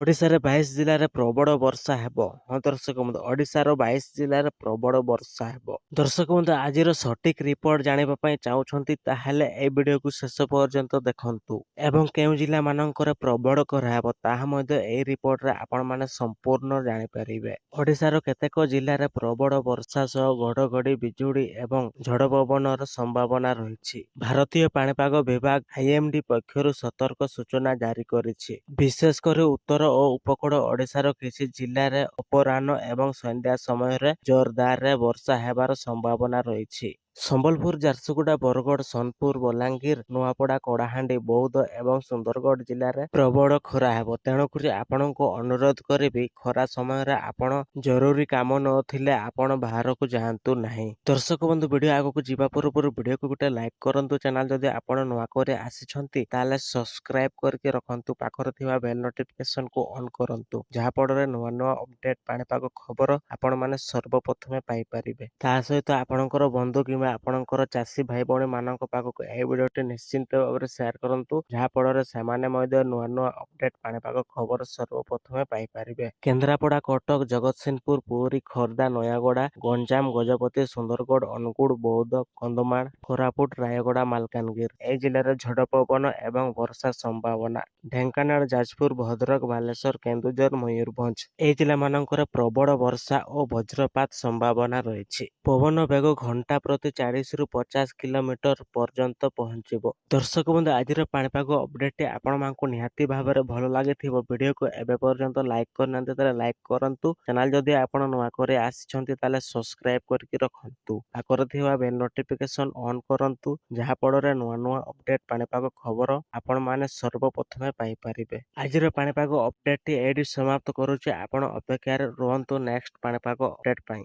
ଓଡ଼ିଶାରେ 22 ଜିଲ୍ଲାରେ ପ୍ରବଳ ବର୍ଷା ହେବ। ହଁ ଦର୍ଶକ ବନ୍ଧୁ, ଓଡ଼ିଶାର 22 ଜିଲ୍ଲାରେ ପ୍ରବଳ ବର୍ଷା ହେବ। ଦର୍ଶକ ବନ୍ଧୁ, ଆଜିର ସଠିକ୍ ରିପୋର୍ଟ ଜାଣିବା ପାଇଁ ଚାହୁଁଛନ୍ତି ତାହେଲେ এই ଭିଡିଓକୁ ଶେଷ ପର୍ଯ୍ୟନ୍ତ ଦେଖନ୍ତୁ ଏବଂ କେଉଁ ଜିଲ୍ଲାମାନଙ୍କରେ ପ୍ରବଳ ଖରା ହେବ ତାହା ମଧ୍ୟ ଏହି ରିପୋର୍ଟରେ ଆପଣମାନେ ସମ୍ପୂର୍ଣ୍ଣ ଜାଣିପାରିବେ। ଓଡ଼ିଶାର କେତେକ ଜିଲ୍ଲାରେ ପ୍ରବଳ ବର୍ଷା ସହ ଘଡ଼ଘଡ଼ି ବିଜୁଳି ଏବଂ ଝଡ଼ ପବନର ସମ୍ଭାବନା ରହିଛି। ଭାରତୀୟ ପାଣିପାଗ ବିଭାଗ ଆଇଏମ୍ଡି ପକ୍ଷରୁ ସତର୍କ ସୂଚନା ଜାରି କରିଛି। ବିଶେଷ କରି ଉତ୍ତର ଓ ଉପକୂଳ ଓଡ଼ିଶାର କିଛି ଜିଲ୍ଲାରେ ଅପରାହ୍ନ ଏବଂ ସନ୍ଧ୍ୟା ସମୟରେ ଜୋରଦାର ବର୍ଷା ହେବାର ସମ୍ଭାବନା ରହିଛି। ସମ୍ବଲପୁର, ଝାରସୁଗୁଡ଼ା, ବରଗଡ଼, ସୋନପୁର, ବଲାଙ୍ଗୀର, ନୂଆପଡ଼ା, କଳାହାଣ୍ଡି, ବୌଦ୍ଧ ଏବଂ ସୁନ୍ଦରଗଡ଼ ଜିଲ୍ଲାରେ ପ୍ରବଳ ଖରା ହେବ। ତେଣୁକରି ଆପଣଙ୍କୁ ଅନୁରୋଧ କରିବି ଖରା ସମୟରେ ଆପଣ ଜରୁରୀ କାମ ନଥିଲେ ଆପଣ ବାହାରକୁ ଯାଆନ୍ତୁ ନାହିଁ। ଦର୍ଶକ ବନ୍ଧୁ, ଭିଡିଓ ଆଗକୁ ଯିବା ପୂର୍ବରୁ ଭିଡିଓକୁ ଗୋଟେ ଲାଇକ୍ କରନ୍ତୁ। ଚ୍ୟାନେଲ ଯଦି ଆପଣ ନୂଆ କରି ଆସିଛନ୍ତି ତାହେଲେ ସବସ୍କ୍ରାଇବ କରିକି ରଖନ୍ତୁ। ପାଖରେ ଥିବା ବେଲ୍ ନୋଟିଫିକେସନକୁ ଅନ୍ କରନ୍ତୁ, ଯାହାଫଳରେ ନୂଆ ନୂଆ ଅପଡେଟ୍ ପାଣିପାଗ ଖବର ଆପଣମାନେ ସର୍ବପ୍ରଥମେ ପାଇପାରିବେ। ତା ସହିତ ଆପଣଙ୍କର ବନ୍ଧୁ କିମ୍ବା ଆପଣଙ୍କର ଚାଷୀ ଭାଇ ଭଉଣୀ ମାନଙ୍କ ପାଖକୁ ଏହି ଭିଡିଓଟି ନିଶ୍ଚିନ୍ତ ଭାବରେ ସେୟାର କରନ୍ତୁ, ଯାହାଫଳରେ ସେମାନେ ମଧ୍ୟ ନୂଆ ନୂଆ ଅପଡେଟ୍ ପାଣିପାଗ ଖବର ସର୍ବପ୍ରଥମେ ପାଇପାରିବେ। କେନ୍ଦ୍ରାପଡ଼ା, କଟକ, ଜଗତସିଂହପୁର, ପୁରୀ, ଖୋର୍ଦ୍ଧା, ନୟାଗଡ଼, ଗଞ୍ଜାମ, ଗଜପତି, ସୁନ୍ଦରଗଡ଼, ଅନୁଗୁଳ, ବୌଦ୍ଧ, କନ୍ଧମାଳ, କୋରାପୁଟ, ରାୟଗଡ଼ା, ମାଲକାନଗିରି ଏହି ଜିଲ୍ଲାରେ ଝଡ଼ ପବନ ଏବଂ ବର୍ଷା ସମ୍ଭାବନା। ଢେଙ୍କାନାଳ, ଯାଜପୁର, ଭଦ୍ରକ, ବାଲେଶ୍ୱର, କେନ୍ଦୁଝର, ମୟୂରଭଞ୍ଜ ଏହି ଜିଲ୍ଲାମାନଙ୍କରେ ପ୍ରବଳ ବର୍ଷା ଓ ବଜ୍ରପାତ ସମ୍ଭାବନା ରହିଛି। ପବନ ବେଗ ଘଣ୍ଟା ପ୍ରତି 40ରୁ 50 କିଲୋମିଟର ପର୍ଯ୍ୟନ୍ତ ପହଞ୍ଚିବ। ଦର୍ଶକ ବନ୍ଧୁ, ଆଜିର ପାଣିପାଗ ଅପଡେଟଟି ଆପଣମାନଙ୍କୁ ନିହାତି ଭାବରେ ଭଲ ଲାଗିଥିବ। ଭିଡିଓକୁ ଏବେ ପର୍ଯ୍ୟନ୍ତ ଲାଇକ୍ କରିନାହାନ୍ତି ତାହେଲେ ଲାଇକ୍ କରନ୍ତୁ। ଚ୍ୟାନେଲ ଯଦି ଆପଣ ନୂଆ କରି ଆସିଛନ୍ତି ତାହେଲେ ସବସ୍କ୍ରାଇବ କରିକି ରଖନ୍ତୁ। ପାଖରେ ଥିବା ବେଲ୍ ନୋଟିଫିକେସନ ଅନ୍ କରନ୍ତୁ, ଯାହାଫଳରେ ନୂଆ ନୂଆ ଅପଡେଟ୍ ପାଣିପାଗ ଖବର ଆପଣମାନେ ସର୍ବପ୍ରଥମେ ପାଇପାରିବେ। ଆଜିର ପାଣିପାଗ ଅପଡେଟଟି ଏଇଠି ସମାପ୍ତ କରୁଛି। ଆପଣ ଅପେକ୍ଷାରେ ରୁହନ୍ତୁ ନେକ୍ସଟ ପାଣିପାଗ ଅପଡେଟ୍ ପାଇଁ।